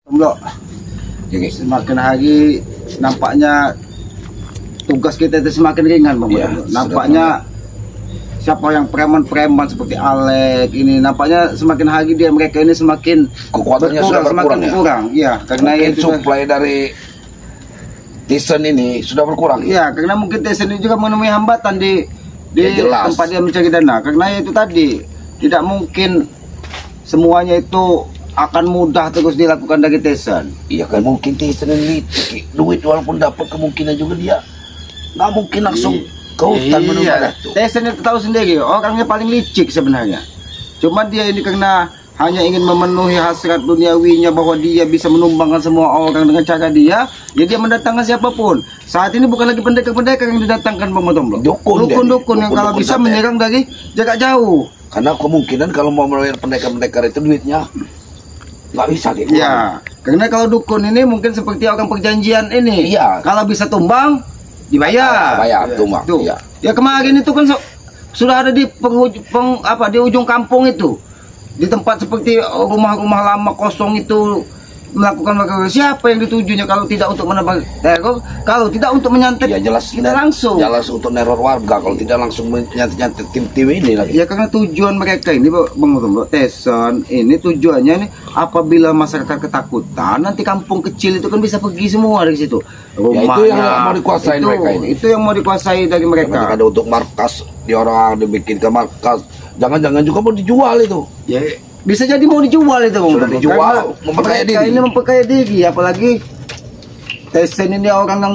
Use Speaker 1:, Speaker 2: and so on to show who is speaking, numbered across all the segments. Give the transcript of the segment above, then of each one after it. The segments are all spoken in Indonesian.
Speaker 1: Blok. Jadi semakin hari nampaknya tugas kita itu semakin ringan, Bang. Ya, nampaknya siapa yang preman-preman seperti Alek ini, nampaknya semakin hari mereka ini semakin
Speaker 2: kekuatannya sudah berkurang,
Speaker 1: ya, karena
Speaker 2: itu suplai dari Tyson ini sudah berkurang.
Speaker 1: Ya, karena mungkin Tyson ini juga menemui hambatan di tempat dia mencari dana, karena itu tadi tidak mungkin semuanya itu akan mudah terus dilakukan dari Tyson.
Speaker 2: Iya kan, mungkin Tyson ini duit walaupun dapat kemungkinan juga dia nggak mungkin langsung ke hutan menuju Datuk.
Speaker 1: Tyson itu tahu sendiri, orangnya paling licik sebenarnya. Cuma dia ini karena hanya ingin memenuhi hasrat duniawinya bahwa dia bisa menumbangkan semua orang dengan cara dia, ya dia mendatangkan siapapun. Saat ini bukan lagi pendekar-pendekar yang didatangkan, Bang Motombo. Dukun-dukun yang kalau bisa menyerang dari jarak jauh.
Speaker 2: Karena kemungkinan kalau mau melayar pendekar-pendekar itu duitnya nggak bisa gitu.
Speaker 1: Ya, karena kalau dukun ini mungkin seperti orang perjanjian ini.
Speaker 2: Iya.
Speaker 1: Kalau bisa tumbang, dibayar.
Speaker 2: Tumbang.
Speaker 1: Ya. Ya kemarin itu kan sudah ada di di ujung kampung itu, di tempat seperti rumah-rumah lama kosong itu melakukan siapa yang ditujunya kalau tidak untuk menambah teror, kalau tidak untuk menyantet
Speaker 2: ya jelas
Speaker 1: kita langsung.
Speaker 2: Jelas untuk neror warga kalau tidak langsung menyantet tim-tim ini lagi.
Speaker 1: Ya karena tujuan mereka ini, Bang Motombo, Tyson ini tujuannya ini apabila masyarakat ketakutan, nanti kampung kecil itu kan bisa pergi semua dari situ. Rumahnya,
Speaker 2: ya, itu yang mau dikuasai mereka ini.
Speaker 1: Itu yang mau dikuasai dari mereka.
Speaker 2: Ada untuk markas di orang dibikin ke markas. Jangan-jangan juga mau dijual itu.
Speaker 1: Ya, bisa jadi mau dijual itu, Bang.
Speaker 2: Sudah dijual, memperkaya diri.
Speaker 1: Ini memperkaya diri, apalagi Tyson ini orang yang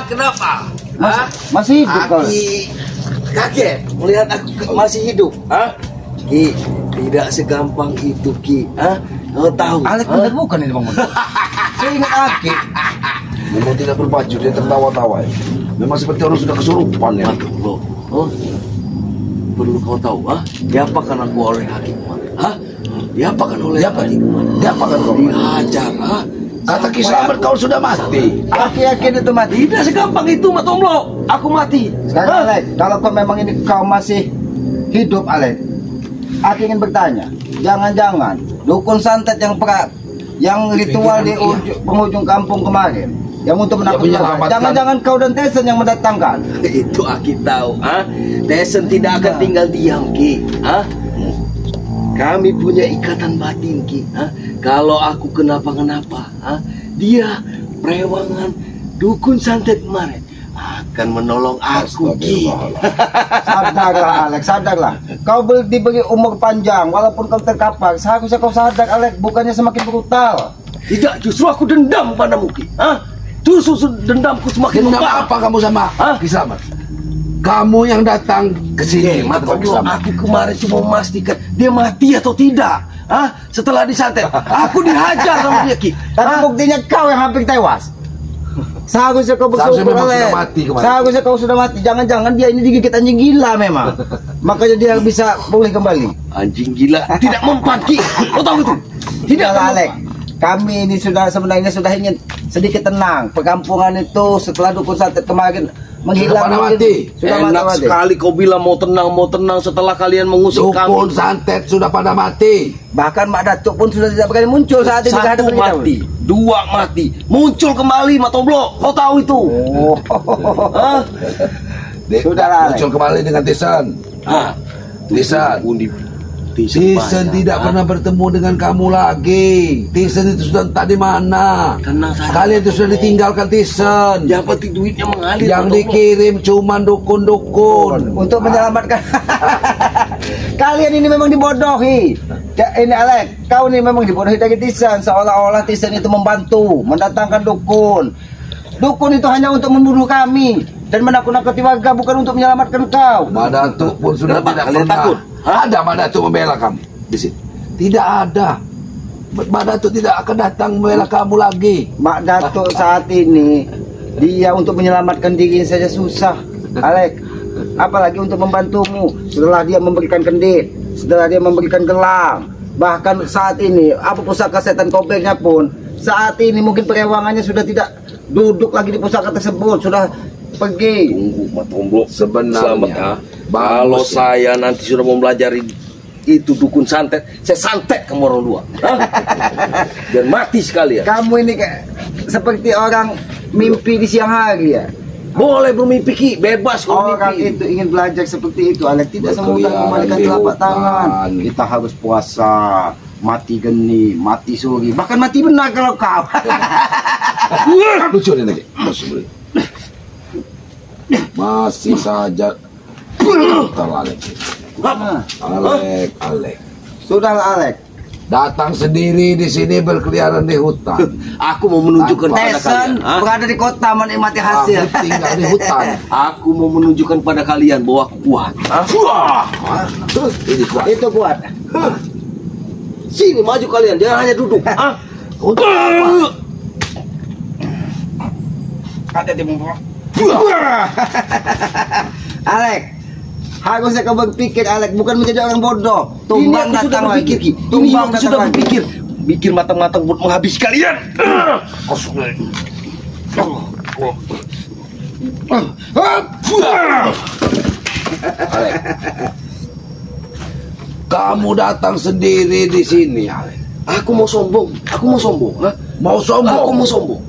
Speaker 3: kenapa?
Speaker 1: Masih hidup kau?
Speaker 3: Kaget melihat aku masih hidup. Ki, tidak segampang itu, Ki. Kau tahu?
Speaker 1: Alek benar bukan ini, Bang. Saya ingat Aki.
Speaker 2: Memang tidak berbaju, dia tertawa-tawa. Memang seperti orang sudah kesurupan ya.
Speaker 3: Perlu kau tahu, diapakan aku oleh hakim kemarin? Diapakan oleh hakim kemarin?
Speaker 2: Diapakan kau?
Speaker 3: Dihajar,
Speaker 2: Kata Ki Slamet kau sudah mati.
Speaker 1: Aki yakin itu mati?
Speaker 3: Tidak segampang itu, Matomlo. Aku mati.
Speaker 1: Sekarang Alek, kalau kau memang ini kau masih hidup, Alek, Aki ingin bertanya, jangan-jangan dukun santet yang ritual di penghujung kampung kemarin, yang untuk menakutkan, jangan-jangan kau dan Tyson yang mendatangkan?
Speaker 3: Itu Aki tahu, Tyson tidak akan tinggal diam, Ki. Kami punya ikatan batin, Ki. Kalau aku kenapa-kenapa, dia prewangan dukun santet kemarin akan menolong aku, Ki.
Speaker 1: Sadarlah, Alek, sadarlah. Kau diberi umur panjang, walaupun kau terkapar, seharusnya kau sadar, Alek, bukannya semakin brutal.
Speaker 3: Tidak, justru aku dendam padamu, Ki. Justru dendamku semakin
Speaker 2: membara. Apa kamu sama Ki Slamet? Kamu yang datang ke sini.
Speaker 3: Aku kemarin cuma memastikan dia mati atau tidak. Setelah disantet, aku dihajar sama dia, Ki.
Speaker 1: Tapi buktinya kau yang hampir tewas. Seharusnya kau bersyukur, Alek. Seharusnya kau sudah mati. Jangan-jangan dia ini digigit anjing gila memang. Makanya dia bisa pulih kembali.
Speaker 3: Anjing gila tidak mempan, Ki. Kau tahu itu?
Speaker 1: Tidak, Alek. Kami ini sebenarnya sudah ingin sedikit tenang. Perkampungan itu setelah dukun santet kemarin menghilang,
Speaker 3: sudah enak sekali kau bilang mau tenang setelah kalian mengusir kami.
Speaker 2: Dukun santet sudah pada mati.
Speaker 1: Bahkan Mak Datuk pun sudah tidak berani muncul saat ini.
Speaker 3: Satu mati, dua mati, muncul kembali, Matomlo. Kau tahu itu?
Speaker 1: Sudah
Speaker 2: muncul kembali dengan Tyson. Tyson tidak pernah bertemu dengan kamu lagi. Tyson itu sudah tadi mana? Kalian itu sudah ditinggalkan Tyson.
Speaker 3: Dapat duitnya mengalir.
Speaker 2: Yang dikirim cuma dukun-dukun
Speaker 1: untuk menyelamatkan. Kalian ini memang dibodohi. Ini Alek, kau ini memang dibodohi dari Tyson. Seolah-olah Tyson itu membantu mendatangkan dukun. Dukun itu hanya untuk membunuh kami dan menakut-nakuti warga, bukan untuk menyelamatkan kau.
Speaker 2: Mak Datuk pun sudah tidak pernah takut. Ada Mak Datuk membela kamu di sini? Tidak ada. Mak Datuk tidak akan datang membela kamu lagi.
Speaker 1: Mak Datuk saat ini dia untuk menyelamatkan diri saja susah, Alek. Apalagi untuk membantumu. Setelah dia memberikan kendit, setelah dia memberikan gelang, bahkan saat ini apa pusaka setan kopeknya pun saat ini mungkin perewangannya sudah tidak duduk lagi di pusaka tersebut, sudah Pergi.
Speaker 3: Tunggu, Matomblo.
Speaker 2: Sebenarnya,
Speaker 3: Selamat ya. Kalau
Speaker 2: bagus,
Speaker 3: saya nanti sudah mau belajar itu dukun santet, saya santet kamu orang dua. Hah? Biar mati sekalian.
Speaker 1: Kamu ini kayak seperti orang mimpi di siang hari ya.
Speaker 3: Boleh bermimpi Ki, bebas kalau
Speaker 1: Orang
Speaker 3: mimpi.
Speaker 1: itu ingin belajar seperti itu, Alek. Tidak semudah
Speaker 2: Berkeliaran
Speaker 1: membalikan
Speaker 2: di
Speaker 1: telapak
Speaker 2: hutan.
Speaker 1: tangan. Kita harus puasa, mati geni, mati suri, bahkan mati benar kalau kau.
Speaker 2: lucu nih lagi. Masih saja Alek.
Speaker 1: Nah,
Speaker 2: Alek.
Speaker 1: sudahlah Alek.
Speaker 2: Datang sendiri di sini berkeliaran di hutan.
Speaker 3: Aku mau menunjukkan pada
Speaker 1: Tesan
Speaker 3: kalian. Hah?
Speaker 1: berada di kota menikmati hasil.
Speaker 2: Kamu tinggal di hutan.
Speaker 3: Aku mau menunjukkan pada kalian bahwa aku kuat. Hah?
Speaker 2: Terus ini kuat.
Speaker 1: Itu kuat.
Speaker 3: Sini maju kalian, jangan hanya duduk. Hah?
Speaker 2: Untuk apa?
Speaker 1: Ada di muka. Alek, harusnya kau berpikir Alek, bukan menjadi orang bodoh. Tumbang
Speaker 3: Ini aku sudah
Speaker 1: datang
Speaker 3: berpikir,
Speaker 1: lagi.
Speaker 3: Ki. Ini
Speaker 1: Tumbang
Speaker 3: aku
Speaker 1: datang
Speaker 3: sudah
Speaker 1: lagi.
Speaker 3: berpikir. Pikir matang-matang buat menghabisi kalian.
Speaker 2: Alek. Kamu datang sendiri di sini, Alek.
Speaker 3: Aku mau sombong. Aku mau sombong. Hah?
Speaker 2: Mau sombong?
Speaker 3: Aku mau sombong.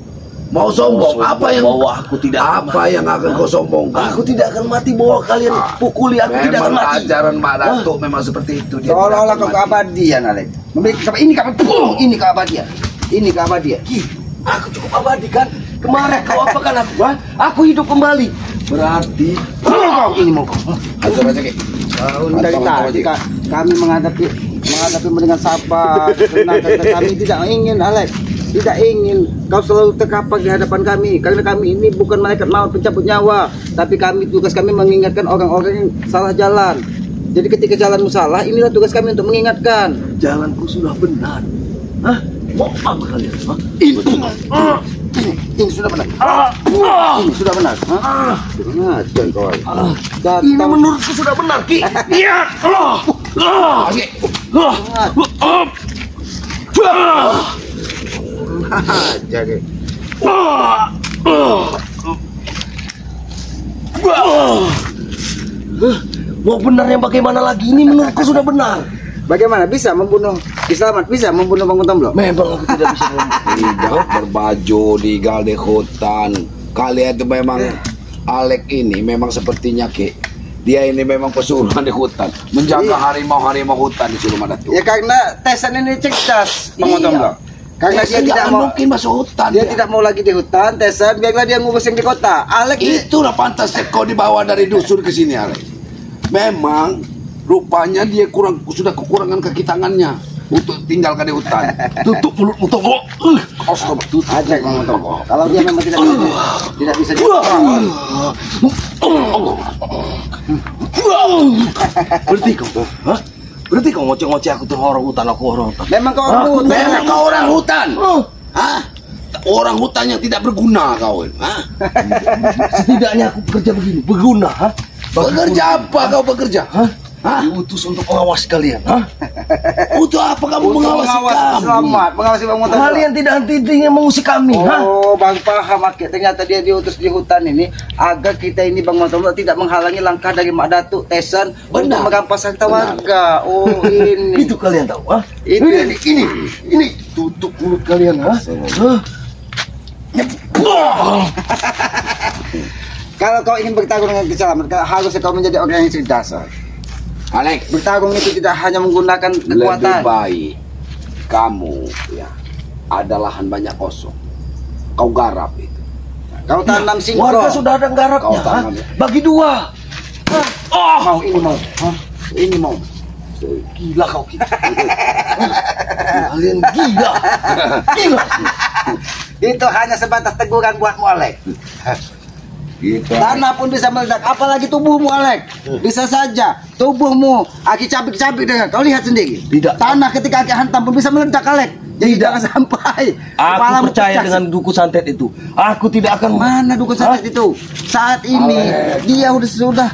Speaker 2: Mau sombong? Apa yang
Speaker 3: bahwa aku tidak akan
Speaker 2: apa yang akan kau sombongkan?
Speaker 3: Aku tidak akan mati bahwa kalian pukuli aku tidak akan
Speaker 2: Memang
Speaker 3: mati.
Speaker 2: ajaran Mbak Datuk memang seperti itu. Dia
Speaker 1: Seolah-olah
Speaker 2: tidak
Speaker 1: kau
Speaker 2: akan mati.
Speaker 1: keabadian Alek. Memiliki ini keabadian. Ini keabadian. Ini keabadian.
Speaker 3: Ki, aku cukup abadi kan? Kemarin kau apakan aku? Hah? Aku hidup kembali. Berarti
Speaker 1: Kau ini mau kau.
Speaker 2: Hancur aja, Ki.
Speaker 1: Dari tadi kami menghadapi dengan sabar, tenang, karena kami tidak ingin Alek, tidak ingin kau selalu terkapar di hadapan kami, karena kami ini bukan malaikat maut pencabut nyawa, tapi tugas kami mengingatkan orang-orang yang salah jalan. Jadi ketika jalanmu salah, inilah tugas kami untuk mengingatkan.
Speaker 3: jalanku sudah benar. Hah? Mau apa kalian? Hah?
Speaker 1: Ini sudah benar. Ini sudah benar. Benar, kau.
Speaker 3: Ini
Speaker 1: Datang.
Speaker 3: menurutku sudah benar, Ki. Iya.
Speaker 2: Oke.
Speaker 1: Jadi
Speaker 3: Mau benar yang bagaimana lagi? Ini menurutku sudah benar.
Speaker 1: bagaimana bisa membunuh Islamat, bisa membunuh Bangun Tomblo?
Speaker 3: Memang aku tidak bisa
Speaker 2: Tidak berbaju tinggal di hutan. Kalian itu memang Alek ini memang sepertinya Ki. Dia ini memang pesuruhan di hutan, menjaga
Speaker 1: Iya.
Speaker 2: harimau-harimau hutan di Suluma Datuk.
Speaker 1: Ya karena Tesan ini cerdas, Bangun
Speaker 2: Iya.
Speaker 1: Tomblo. Karena dia tidak mau
Speaker 2: mungkin masuk hutan.
Speaker 1: dia tidak mau lagi di hutan, Tesan, biarlah dia ngurus yang di kota. Alek
Speaker 2: Itulah pantasnya kau dibawa dari dusun ke sini, Alek. Memang rupanya dia sudah kekurangan kaki tangannya untuk tinggalkan di hutan.
Speaker 3: tutup mulutmu, Togo.
Speaker 1: aja Bangun Tomblo. Kalau dia memang tidak bisa di
Speaker 3: Berhenti kau. Hah? Berhenti kau ngoceh-ngoceh aku tuh orang hutan, aku orang hutan.
Speaker 1: memang kau orang hutan.
Speaker 2: Memang kau orang hutan. Hah? Orang hutan yang tidak berguna kau. Hah?
Speaker 3: Setidaknya aku bekerja begini, berguna, hah?
Speaker 2: Bekerja apa kau bekerja?
Speaker 3: Hah?
Speaker 2: Hah?
Speaker 3: Diutus untuk mengawasi kalian, hah?
Speaker 2: Untuk apa kamu
Speaker 1: Untuk
Speaker 2: mengawasi kami?
Speaker 1: Selamat, mengawasi Bangun Tomblo.
Speaker 3: Kalian tidak henti-hentinya mengusik kami, hah?
Speaker 1: Oh, Bang paham Aki. Ternyata dia diutus di hutan ini agar kita ini Bang Tomblo tidak menghalangi langkah dari Mak Datuk Tesan untuk
Speaker 2: Benar.
Speaker 1: merampas harta warga. Oh, ini.
Speaker 3: Itu kalian tahu, hah?
Speaker 1: Itu
Speaker 3: Ini tutup mulut kalian, hah? Hah?
Speaker 1: Kalau kau ingin bertarung dengan keselamatan, harusnya kau menjadi orang yang cerdas.
Speaker 2: Alek,
Speaker 1: Bertarung itu tidak hanya menggunakan
Speaker 2: lebih
Speaker 1: kekuatan.
Speaker 2: baik kamu ya ada lahan banyak kosong. Kau garap itu.
Speaker 1: Kau tanam singkong.
Speaker 3: Warga sudah ada garapnya,
Speaker 2: Kau tanam,
Speaker 3: hah?
Speaker 2: ya.
Speaker 3: Bagi dua.
Speaker 1: Mau ini mau. Hah? Ini mau.
Speaker 3: Gila kau, Ki. Kalian gila. Gila.
Speaker 1: Itu hanya sebatas teguran buatmu, Alek.
Speaker 2: Gitu.
Speaker 1: Tanah pun bisa meledak, apalagi tubuhmu, Alek. Bisa saja tubuhmu Aki cabik-cabik dengan kau lihat sendiri.
Speaker 3: Tidak.
Speaker 1: Tanah ketika Aki hantam pun bisa meledak, Alek. Jadi jangan sampai
Speaker 3: Aku
Speaker 1: kepalamu
Speaker 3: percaya
Speaker 1: pecah.
Speaker 3: dengan dukun santet itu. Aku tidak akan
Speaker 1: Mana dukun santet itu? Saat ini dia sudah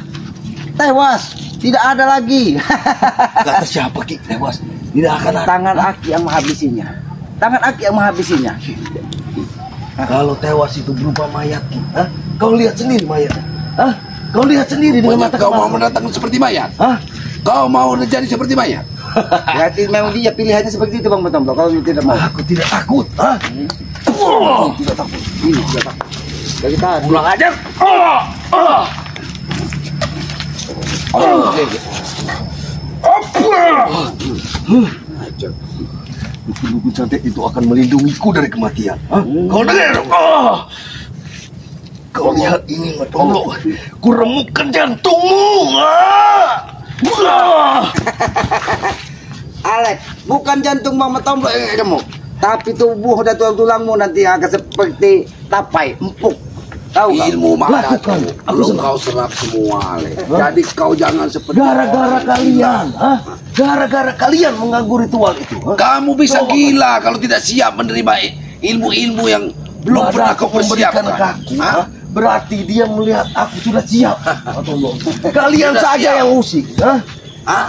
Speaker 1: tewas, tidak ada lagi.
Speaker 3: kata siapa, Ki? Tewas. Tidak akan ada.
Speaker 1: Tangan Aki yang menghabisinya. Tangan Aki yang menghabisinya.
Speaker 3: Kalau tewas itu berupa mayat, Ki, hah? Kau lihat sendiri mayat. Hah? Kau lihat sendiri dengan mata
Speaker 2: Kau mau
Speaker 3: kepala.
Speaker 2: mendatangkan seperti mayat?
Speaker 3: Hah?
Speaker 2: Kau mau jadi seperti mayat?
Speaker 1: Berarti memang dia pilihannya seperti itu Bang Matomblo. Kalau tidak mau.
Speaker 3: Aku tidak takut. Hah?
Speaker 1: Tidak takut. Ini tidak takut. Dari tadi.
Speaker 3: Pulang aja. Dukun santet itu akan melindungiku dari kematian. Hah? Kau dengar? Kau lihat ini, Matomblo. Ku remukkan jantungmu.
Speaker 1: Alek, bukan jantung Bang Matomblo yang remuk, tapi tubuh dan tulang-tulangmu nanti akan seperti tapai, empuk. Tahu nggak?
Speaker 2: Ilmu Madatu
Speaker 3: Lakukan. Aku
Speaker 2: belum
Speaker 3: senang.
Speaker 2: kau serap semua, Ale. Jadi kau jangan seperti
Speaker 3: Gara-gara kalian, hah? Gara-gara kalian mengganggu ritual itu. Hah?
Speaker 2: kamu bisa gila kalau tidak siap menerima ilmu-ilmu yang belum pernah kau
Speaker 3: memberikan
Speaker 2: persiapkan.
Speaker 3: aku,
Speaker 2: Hah?
Speaker 3: hah? Berarti dia melihat aku sudah siap. Matomblo. Kalian
Speaker 2: Tidak
Speaker 3: saja
Speaker 2: siap.
Speaker 3: yang usik, hah?
Speaker 2: Hah?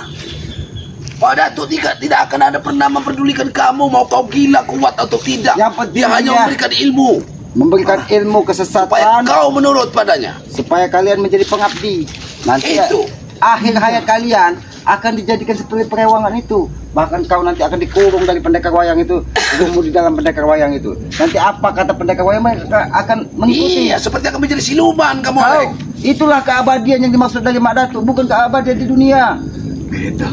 Speaker 2: Madatu tidak akan ada pernah memperdulikan kamu mau kau gila kuat atau tidak.
Speaker 1: Yang penting
Speaker 2: Dia hanya
Speaker 1: dia-
Speaker 2: memberikan ilmu
Speaker 1: Memberikan ilmu
Speaker 2: supaya
Speaker 1: kesesatan
Speaker 2: kau menurut padanya.
Speaker 1: supaya kalian menjadi pengabdi. Nanti
Speaker 2: Itu.
Speaker 1: akhir hayat kalian akan dijadikan seperti perewangan itu. Bahkan kau nanti akan dikurung dari pendekar wayang itu, kurung di dalam pendekar wayang itu. Nanti apa kata pendekar wayang mereka akan mengikuti.
Speaker 2: Iya, seperti akan menjadi siluman kamu, Ale.
Speaker 1: Tahu? Itulah keabadian yang dimaksud dari Mak Datuk, bukan keabadian di dunia.
Speaker 3: Beda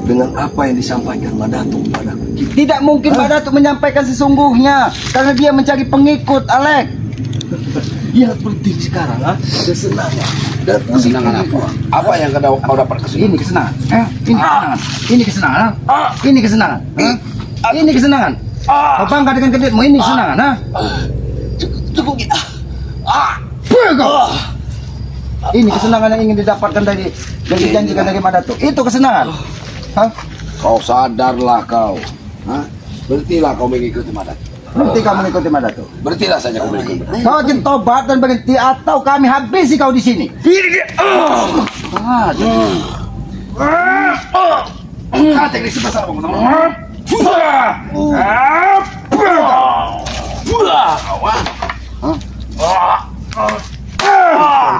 Speaker 3: dengan apa yang disampaikan Madatu padaku.
Speaker 1: Tidak mungkin Mak Datuk menyampaikan sesungguhnya karena dia mencari pengikut, Alek.
Speaker 3: Yang penting sekarang, hah? Kesenangan dan
Speaker 2: Kesenangan apa? Apa yang kau dapat kesenangan?
Speaker 1: Ini kesenangan. Ini kesenangan. Ini kesenangan. Ini kesenangan. Ini kesenangan. Kau bangga dengan keditmu, ini kesenangan.
Speaker 3: Cukup kita.
Speaker 1: Ini kesenangan yang ingin didapatkan dari yang dijanjikan dari Mak Datuk. Itu kesenangan. Hah?
Speaker 2: Kau sadarlah kau. Hah? Berhentilah kau mengikuti Madatu.
Speaker 1: Berhenti kamu mengikuti Mak Datuk.
Speaker 2: Berhentilah saja kau mengikuti.
Speaker 1: Kau akan tobat dan berhenti atau kami habisi kau di sini.
Speaker 2: Kata ini sebesar kamu.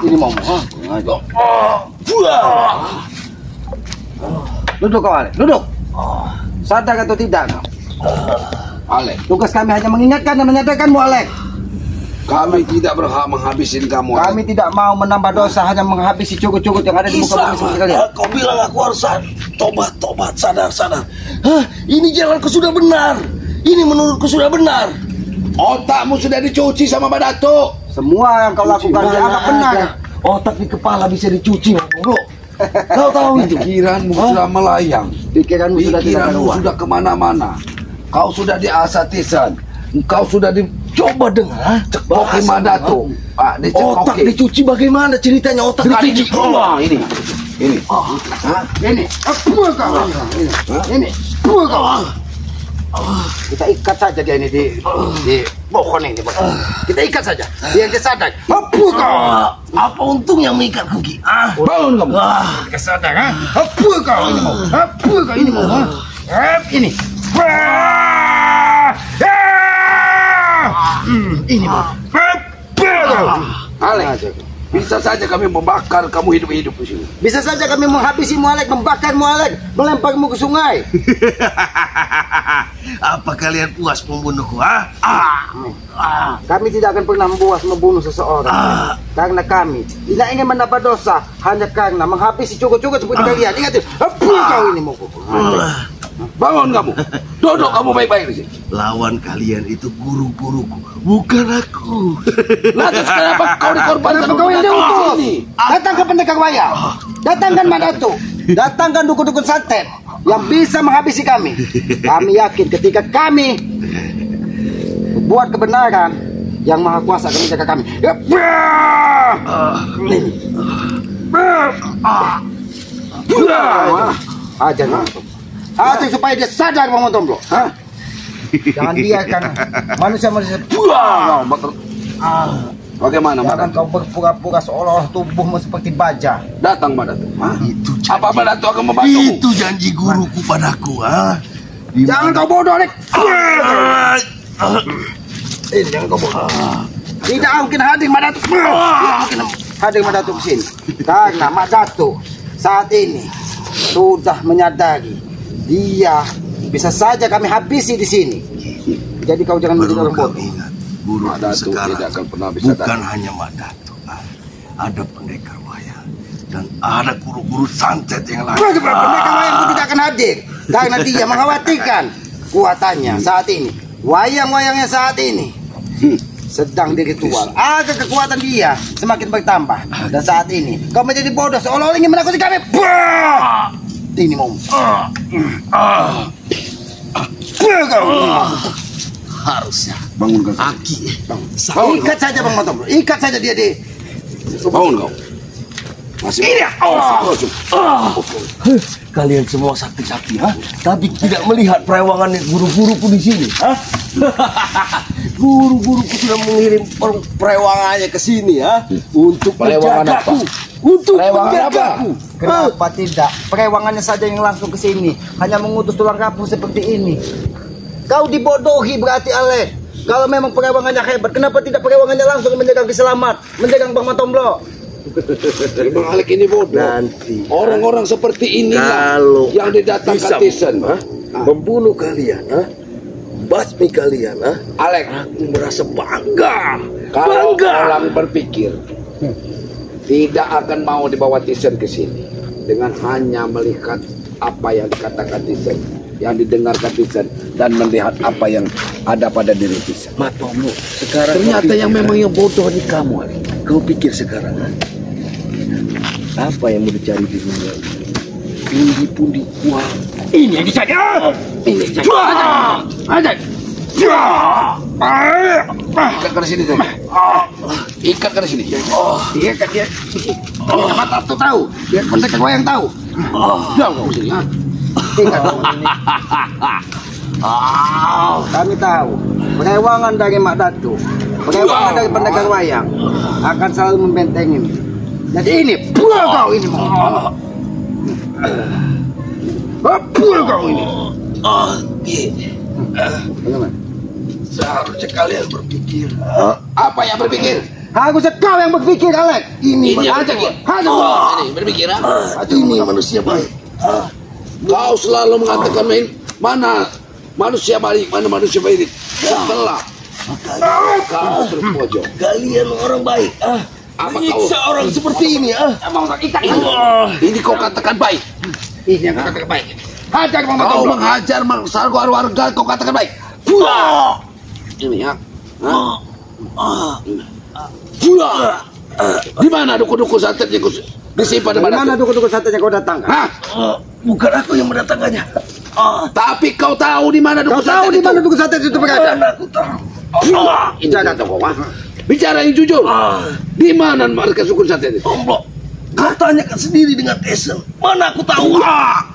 Speaker 1: Ini mau. Duduk kau, Alek. Duduk. Sadar atau tidak kau?
Speaker 2: Ale,
Speaker 1: Tugas kami hanya mengingatkan dan menyadarkanmu, Alek.
Speaker 2: kami tidak berhak menghabisin kamu. Ale.
Speaker 1: Kami tidak mau menambah dosa, hanya menghabisi cugut-cugut yang ada di muka bumi seperti kalian.
Speaker 3: Kau bilang aku harus tobat, sadar. Hah? Ini jalanku sudah benar. Ini menurutku sudah benar.
Speaker 2: Otakmu sudah dicuci sama Madatu.
Speaker 1: Semua yang kau lakukan dianggap benar.
Speaker 3: Otak di kepala bisa dicuci, Matomblo. Kau tahu itu?
Speaker 2: Pikiranmu sudah melayang.
Speaker 1: Pikiranmu sudah tidak
Speaker 2: Pikiranmu
Speaker 1: keluar.
Speaker 2: sudah kemana-mana. Kau sudah diasatisan. Kau sudah
Speaker 3: Coba dengar.
Speaker 2: dicekoki Madatu.
Speaker 3: Otak
Speaker 2: Dicekoki.
Speaker 3: dicuci bagaimana ceritanya otak
Speaker 2: Kali
Speaker 3: dicuci?
Speaker 2: ini. Ini.
Speaker 1: Hah? Ini, apa kau? Ini, apa kau? Kita ikat saja dia ini di pohon ini. Kita ikat saja. Biar dia sadar. Apa kau?
Speaker 3: Apa untungnya mengikat kuki?
Speaker 2: Bangun kamu.
Speaker 1: Kesadar, ha? Apa kau ini mau? Apa kau ini mau? Ha? Ini. Ini mau.
Speaker 2: Ale, bisa saja kami membakar kamu hidup-hidup di sini.
Speaker 1: Bisa saja kami menghabisimu, Alek, membakarmu, Alek, melemparmu ke sungai.
Speaker 3: Apa kalian puas membunuhku?
Speaker 1: Kami tidak akan pernah membunuh seseorang. Karena kami tidak ingin menambah dosa hanya karena menghabisi cukup-cukup seperti kalian. Ingat itu. Apa kau ini mau?
Speaker 2: Bangun kamu. Duduk kamu baik-baik di sini.
Speaker 3: Lawan kalian itu guru-guruku, bukan aku.
Speaker 2: Lantas kenapa kau dikorbankan?
Speaker 1: Kenapa kau yang diutus?
Speaker 2: Ini.
Speaker 1: Datangkan pendekar wayang. Datangkan Mak Datuk. Datangkan dukun-dukun santet yang bisa menghabisi kami. Kami yakin ketika kami buat kebenaran, yang Maha Kuasa akan menjaga kami. Ajar Bang Matomblo. Ajar supaya dia sadar Bang Matomblo. Jangan biarkan manusia-manusia
Speaker 2: Bagaimana
Speaker 1: jangan
Speaker 2: Madatu?
Speaker 1: kau berpura-pura seolah-olah tubuhmu seperti baja.
Speaker 2: Datang Madatu.
Speaker 3: Itu
Speaker 2: Apa Madatu akan membantumu?
Speaker 3: itu janji guruku padaku,
Speaker 1: Jangan kau bodoh, Alek.
Speaker 3: Ini jangan kau bodoh.
Speaker 1: Tidak mungkin hadir Mak Datuk. Tidak mungkin hadir Mak Datuk ke sini. Karena Mak Datuk saat ini sudah menyadari dia bisa saja kami habisi di sini. Jadi kau jangan menjadi orang bodoh.
Speaker 3: Ingat, guru
Speaker 2: Mak Datuk
Speaker 3: sekarang
Speaker 2: tidak akan pernah bisa
Speaker 3: bukan hanya Mak Datuk, ada pendekar wayang dan ada guru-guru santet yang lain.
Speaker 1: Pendekar wayang pun tidak akan hadir karena dia mengkhawatirkan kuatannya saat ini. Wayang-wayangnya saat ini sedang diritual agar kekuatan dia semakin bertambah. Dan saat ini kau menjadi bodoh seolah-olah ingin menakuti kami. Ini mau
Speaker 3: Harusnya
Speaker 2: Bangunkan saja.
Speaker 3: Aki
Speaker 1: ikat saja Bang Matombro, ikat saja dia di.
Speaker 2: Bangun kau. Masih
Speaker 3: Kalian semua sakti-sakti, tapi tidak melihat perewangan guru-guruku di sini, Guru-guruku sudah mengirim perewangannya ke sini, untuk
Speaker 2: Perewangan
Speaker 3: menjagaku,
Speaker 2: apa?
Speaker 3: untuk
Speaker 2: Perewangan
Speaker 3: menjagaku.
Speaker 1: Kenapa tidak perewangannya saja yang langsung ke sini, hanya mengutus tulang kampung seperti ini? Kau dibodohi berarti, Alek. Kalau memang perewangannya hebat, kenapa tidak perewangannya langsung menjaga Selamat, menjaga Bang Matombro?
Speaker 2: Bang Alek ini bodoh.
Speaker 3: Nanti
Speaker 2: Orang-orang seperti inilah
Speaker 3: kalau
Speaker 2: yang didatangkan Tisen.
Speaker 3: membunuh kalian, basmi kalian,
Speaker 2: Alek,
Speaker 3: aku merasa bangga.
Speaker 2: kalau
Speaker 3: Bangga.
Speaker 2: orang berpikir tidak akan mau dibawa Tisen ke sini dengan hanya melihat apa yang dikatakan Tisen, yang didengarkan Tisen, dan melihat apa yang ada pada diri Tisen.
Speaker 3: Matomo, sekarang
Speaker 2: Ternyata
Speaker 3: kau
Speaker 2: yang
Speaker 3: pikir,
Speaker 2: memang yang bodoh ini kamu, Alek.
Speaker 3: kau pikir sekarang apa yang mau dicari di dunia ini? Pundi-pundi uang. Ini yang dicari. Ini yang dicari.
Speaker 2: Ikat ke sini tuh. Ikat ke sini.
Speaker 1: Dia kan dia. Mata tuh tahu, biar pendekar wayang tahu.
Speaker 2: Jangan kau sini.
Speaker 1: Ikat kamu ini. Kami tahu perewangan dari Mak Datuk, perewangan dari pendekar wayang akan selalu membentengi. Jadi ini pula kau ini mau. Pula kau ini. Bagaimana?
Speaker 3: Seharusnya kalian berpikir.
Speaker 2: Apa yang berpikir?
Speaker 1: Harusnya kau yang berpikir, Alek. Ini
Speaker 2: Ini yang
Speaker 1: aja.
Speaker 2: berpikir. Ini berpikir,
Speaker 3: Ini manusia baik.
Speaker 2: Kau selalu mengatakan mana manusia baik, mana manusia baik. Setelah kau terpojok.
Speaker 3: Kalian orang baik.
Speaker 2: Apa
Speaker 3: Menyiksa
Speaker 2: kau?
Speaker 3: orang seperti ini.
Speaker 2: Emang ikat ini. Ini kau katakan baik.
Speaker 1: Ini yang kau katakan baik. Hajar Bang
Speaker 2: Kau
Speaker 1: Matombro.
Speaker 2: menghajar warga, kau katakan baik. Ini ya. Di mana dukun-dukun santet yang disimpan di
Speaker 1: Dari mana
Speaker 2: mana?
Speaker 1: dukun-dukun santet yang kau datangkan?
Speaker 2: Hah?
Speaker 3: Bukan aku yang mendatangkannya.
Speaker 2: Tapi kau tahu di mana
Speaker 1: Kau
Speaker 2: dukun
Speaker 1: tahu
Speaker 2: santet
Speaker 1: di mana
Speaker 2: itu?
Speaker 1: dukun santet itu berada?
Speaker 3: Aku tahu.
Speaker 2: Ini kata kau, bicara yang jujur. Di mana markas dukun santet itu?
Speaker 3: Tombok. Kau tanyakan sendiri dengan Tesen. Mana aku tahu?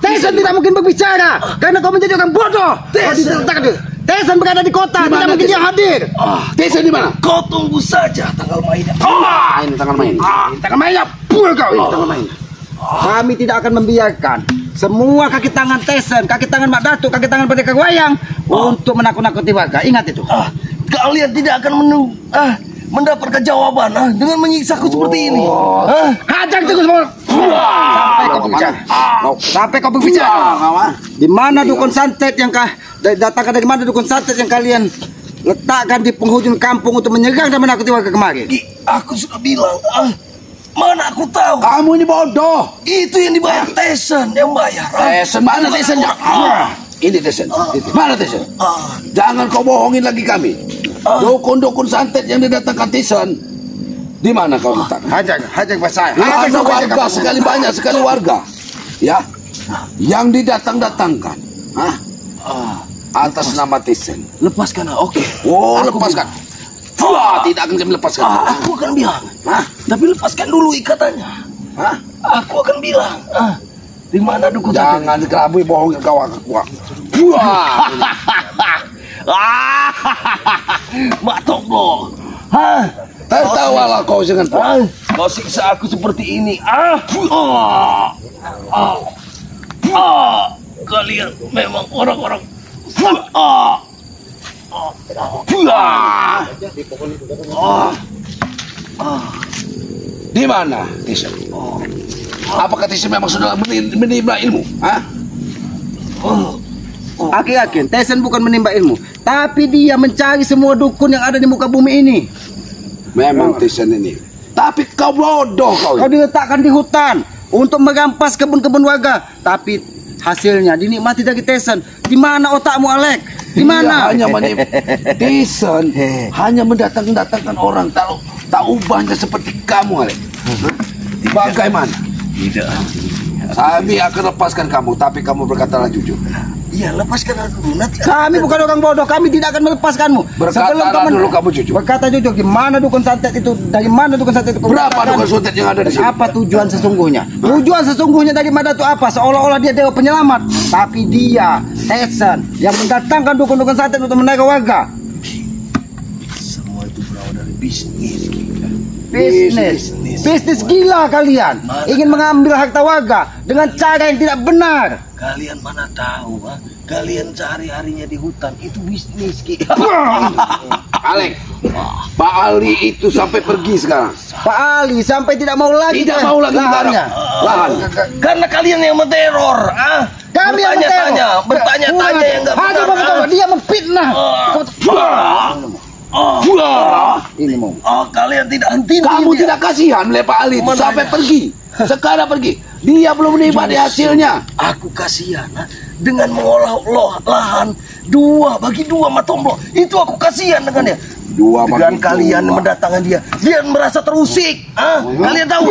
Speaker 1: Tesen tidak mungkin berbicara karena kau menjadi orang bodoh.
Speaker 3: Tesen.
Speaker 1: Tesen berada di kota,
Speaker 2: Di
Speaker 1: tidak
Speaker 2: mana
Speaker 1: mungkin dia
Speaker 2: Tesen?
Speaker 1: hadir.
Speaker 2: Desa di mana?
Speaker 3: Kau tunggu saja tanggal mainnya.
Speaker 2: Ini tangan main.
Speaker 1: Tangan mainnya, pul kau ini tangan main. Kami tidak akan membiarkan semua kaki tangan Tesen, kaki tangan Mak Datuk, kaki tangan pendekar wayang untuk menakut-nakuti warga. Ingat itu.
Speaker 3: Kalian tidak akan mendapatkan jawaban dengan menyiksaku seperti ini.
Speaker 1: Hajar terus semua. Sampai kau berbicara. Sampai kau berbicara. Di mana dukun santet yang datangkan dari mana dukun santet yang kalian letakkan di penghujung kampung untuk menyerang dan menakuti warga kemarin?
Speaker 3: Aku sudah bilang. Mana aku tahu?
Speaker 2: Kamu ini bodoh.
Speaker 3: Itu yang dibayar Tesen, yang bayar.
Speaker 2: Tesen mana Tesennya? Ini Tesen. Mana Tesen? Jangan kau bohongin lagi kami. Dukun-dukun santet yang didatangkan Tesen, di mana kau letak?
Speaker 1: Hajar bahasa.
Speaker 2: Ada warga sekali, banyak sekali warga, ya, yang didatang-datangkan, atas nama Tesen.
Speaker 3: Lepaskan, oke.
Speaker 2: Oh,
Speaker 3: Aku
Speaker 2: lepaskan. Wah, tidak akan kami lepaskan.
Speaker 3: Aku akan bilang. Tapi lepaskan dulu ikatannya. Aku akan bilang. Di mana dukun santet?
Speaker 2: Jangan kelabui bohongin kau. Wah,
Speaker 3: Mak Tombok.
Speaker 2: tertawalah kau dengan
Speaker 3: Kau siksa aku seperti ini. Kalian memang orang-orang.
Speaker 2: Di mana Tisen? Apakah Tisen memang sudah menimba ilmu? Hah?
Speaker 1: Aku yakin Tesen bukan menimba ilmu, tapi dia mencari semua dukun yang ada di muka bumi ini.
Speaker 2: Memang Tisen ini. Tapi kau bodoh kau.
Speaker 1: Kau diletakkan di hutan untuk merampas kebun-kebun warga, tapi hasilnya dinikmati dari Tesen. Di mana otakmu, Alek? Di mana?
Speaker 2: Hanya Tisen hanya mendatangkan orang tak ubahnya seperti kamu, Alek. Bagaimana?
Speaker 3: Tidak.
Speaker 2: Kami akan lepaskan kamu, tapi kamu berkatalah jujur.
Speaker 3: Iya, lepaskan dulu. Nanti
Speaker 1: Kami bukan orang bodoh, kami tidak akan melepaskanmu.
Speaker 2: Berkatalah dulu kamu jujur.
Speaker 1: Berkata jujur, di mana dukun santet itu? Dari mana dukun santet itu?
Speaker 2: Berapa dukun santet yang ada di sini?
Speaker 1: Apa tujuan sesungguhnya? Tujuan sesungguhnya dari mana itu apa? Seolah-olah dia dewa penyelamat, tapi dia Tesen yang mendatangkan dukun-dukun santet untuk menarik warga.
Speaker 3: semua itu berawal dari bisnis.
Speaker 1: Bisnis gila kalian. Ingin mengambil harta warga dengan cara yang tidak benar.
Speaker 3: Kalian mana tahu, ha? Kalian sehari-harinya di hutan, itu bisnis, Ki.
Speaker 2: Alek, Pak Ali itu sampai pergi sekarang.
Speaker 1: Pak Ali sampai tidak mau lagi.
Speaker 2: Tidak mau lagi
Speaker 1: lahannya.
Speaker 2: Lahan.
Speaker 3: Karena kalian yang menteror, ah.
Speaker 1: Kami yang
Speaker 3: Bertanya-tanya yang enggak benar.
Speaker 1: Dia memfitnah. Ini mau.
Speaker 3: Oh, kalian tidak henti.
Speaker 2: Kamu tidak kasihan melihat Pak Ali itu sampai pergi. Sekarang pergi. Dia belum menikmati hasilnya.
Speaker 3: Aku kasihan, ha? Dengan mengolah lahan 2 bagi 2 Matomblo. Itu aku kasihan dengan dia. Dengan kalian mendatangkan dia merasa terusik. Kalian tahu?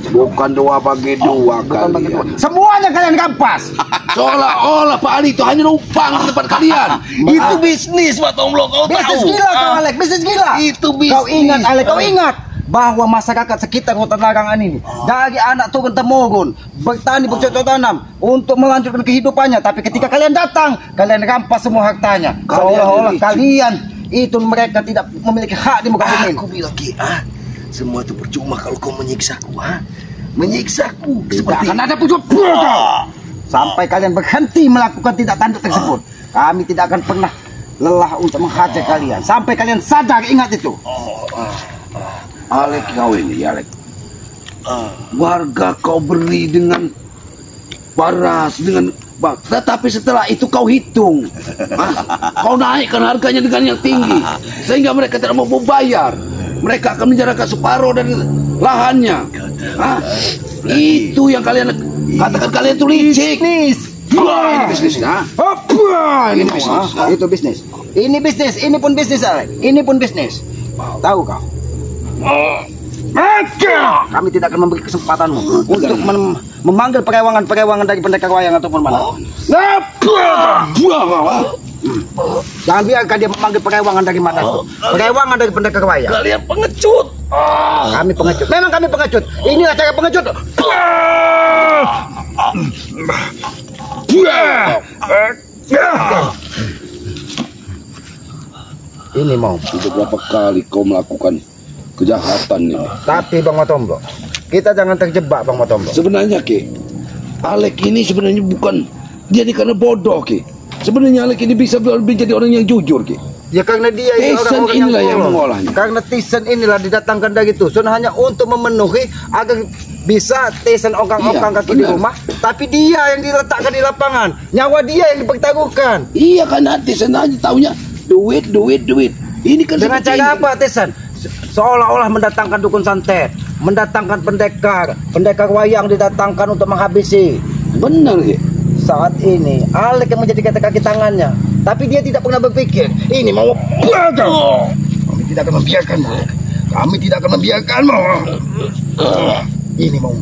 Speaker 2: Bukan 2 bagi 2 kalian.
Speaker 1: Semuanya kalian kampas.
Speaker 2: Seolah-olah Pak Ali itu hanya numpang di tempat kalian.
Speaker 3: Itu bisnis Matomblo, kau
Speaker 1: Bisnis
Speaker 3: tahu?
Speaker 1: gila kau, Alek. Bisnis gila.
Speaker 3: Itu bisnis.
Speaker 1: Kau ingat, Alek. Kau ingat bahwa masyarakat sekitar hutan larangan ini dari anak turun temurun bertani bercocok tanam untuk melanjutkan kehidupannya, tapi ketika kalian datang kalian rampas semua hartanya. Seolah-olah kalian itu mereka tidak memiliki hak di muka bumi.
Speaker 3: Aku bilang, Ki, semua itu percuma kalau kau menyiksaku, menyiksaku.
Speaker 1: Tidak akan ada pujuk sampai kalian berhenti melakukan tindak tanduk tersebut. Kami tidak akan pernah lelah untuk menghajar kalian sampai kalian sadar. Ingat itu.
Speaker 2: Alek kau ini, Alek. Warga kau beri dengan paras, dengan bak. Tetapi setelah itu kau hitung. Kau naikkan harganya dengan yang tinggi. Sehingga mereka tidak mau membayar. Mereka akan menjarakan separuh dari lahannya. Itu yang kalian katakan kalian itu licik. Ini bisnis.
Speaker 1: Ini bisnis. Itu bisnis. Ini bisnis. Ini pun bisnis, Alek. Ini pun bisnis. Tahu kau? Kami tidak akan memberi kesempatanmu untuk memanggil perewangan dari pendekar wayang ataupun mana. Jangan biarkan dia memanggil perewangan dari mana. Perewangan dari pendekar wayang.
Speaker 3: Kalian pengecut.
Speaker 1: Kami pengecut. Memang kami pengecut. Inilah cara pengecut. Ini mau.
Speaker 2: Sudah berapa kali kau melakukan kejahatan ini?
Speaker 1: Tapi Bang Matomblo, kita jangan terjebak, Bang Matomblo.
Speaker 2: Sebenarnya Ki, Alek ini sebenarnya bukan dia ini karena bodoh Ki. Sebenarnya Alek ini bisa menjadi orang yang jujur Ki.
Speaker 1: Ya karena dia ini
Speaker 2: Tisen
Speaker 1: orang-orang
Speaker 2: inilah yang mengolahnya.
Speaker 1: Karena Tisen inilah didatangkan dari Dusun hanya untuk memenuhi agar bisa Tisen ongkang-ongkang kaki di rumah. Tapi dia yang diletakkan di lapangan, nyawa dia yang dipertaruhkan.
Speaker 2: Iya karena Tisen aja taunya duit. Ini kan
Speaker 1: dengan cara apa Tisen? Seolah-olah mendatangkan dukun santet, mendatangkan pendekar wayang didatangkan untuk menghabisi.
Speaker 2: Benar Ki.
Speaker 1: Saat ini Alek yang menjadi kaki tangannya, tapi dia tidak pernah berpikir ini mau gagal. Kami tidak akan membiarkanmu. Kami tidak akan membiarkanmu. Ini mau.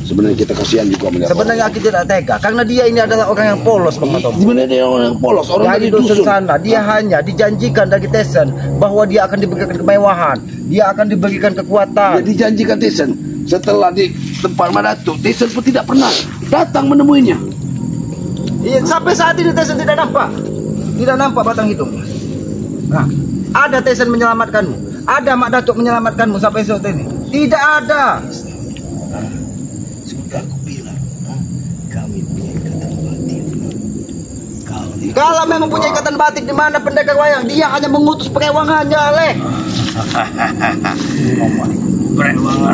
Speaker 2: Sebenarnya kita kasihan juga melihat.
Speaker 1: Sebenarnya kita tidak tega karena dia ini adalah orang yang polos, Bang Matomblo.
Speaker 2: Sebenarnya dia orang yang polos, orang
Speaker 1: dari dusun sana. Dia hanya dijanjikan dari Tesen bahwa dia akan diberikan kemewahan, dia akan diberikan kekuatan.
Speaker 2: Dia dijanjikan Tisen. Setelah di tempat Madatu, Tisen pun tidak pernah datang menemuinya.
Speaker 1: Iya, sampai saat ini Tesen tidak nampak. Tidak nampak batang hidungnya. Nah, ada Tesen menyelamatkanmu. Ada Mak Datuk menyelamatkanmu sampai saat ini. Tidak ada.
Speaker 3: Sudah aku bilang, kami punya ikatan batin. Kau
Speaker 1: Kalau memang punya ikatan batin di mana pendekar wayang, dia hanya mengutus perewangannya, leh.
Speaker 3: Perewangan.